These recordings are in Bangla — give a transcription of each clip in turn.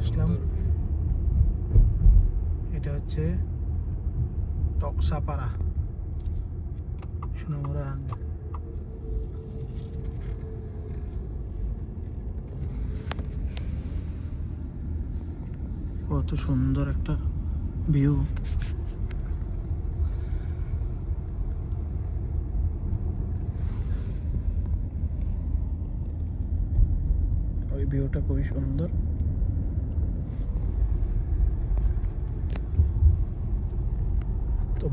আসলাম। এটা হচ্ছে তক্সাপাড়া, সোনামুড়া। কত সুন্দর একটা ভিউ। ওই ভিউটা খুবই সুন্দর। তো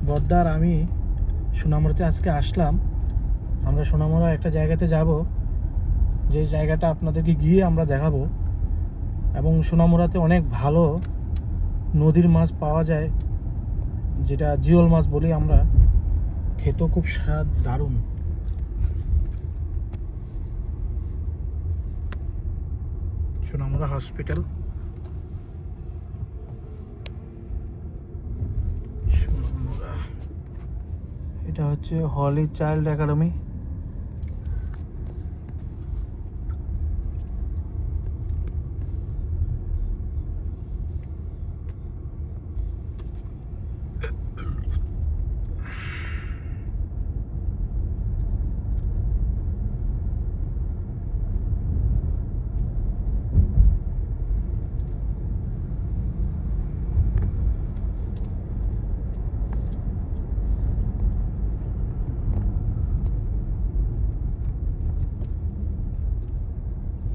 বদ্দার আমি সোনামুড়াতে আজকে আসলাম। আমরা সোনামুড়া একটা জায়গাতে যাব, যে জায়গাটা আপনাদেরকে গিয়ে আমরা দেখাবো। এবং সোনামুড়াতে অনেক ভালো নদীর মাছ পাওয়া যায়, যেটা জিওল মাছ বলি আমরা। খেতেও খুব স্বাদ, দারুণ। সোনামুড়া হসপিটাল, সোনামুড়া। এটা হচ্ছে হলি চাইল্ড একাডেমি।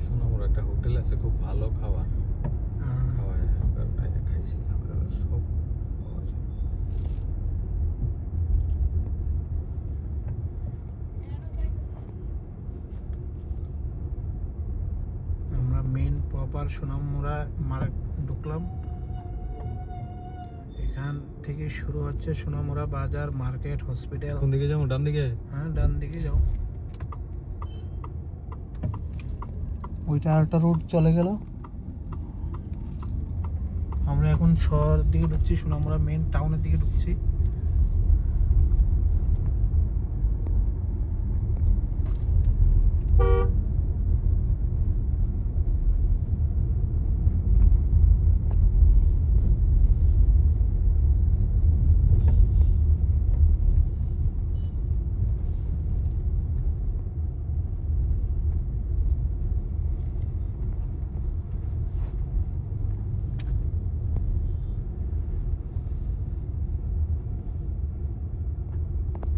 সোনামুড়া একটা হোটেল আছে, খুব ভালো খাবার খাওয়ায়। খাইছি আমরা সব পাওয়া যায়। আমরা মেন প্রপার সোনামুড়া মার্কেট ঢুকলাম। এখান থেকে শুরু হচ্ছে সোনামুড়া বাজার, মার্কেট, হসপিটাল। কোন দিকে যাবো? ডান দিকে? হ্যাঁ, ডান দিকে যাও। ওইটা আরেকটা রোড চলে গেল। আমরা এখন শহরের দিকে ঢুকছি, সোনামুড়া মেন টাউনের দিকে ঢুকছি।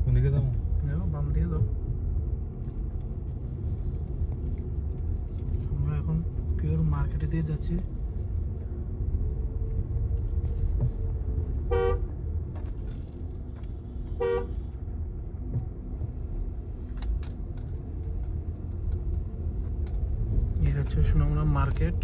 কোন দিকে যাবো? যাও, বাম দিকে যাও। আমরা এখন পিওর মার্কেটে দিয়ে যাচ্ছি। এই হচ্ছে সোনামুড়া মার্কেট।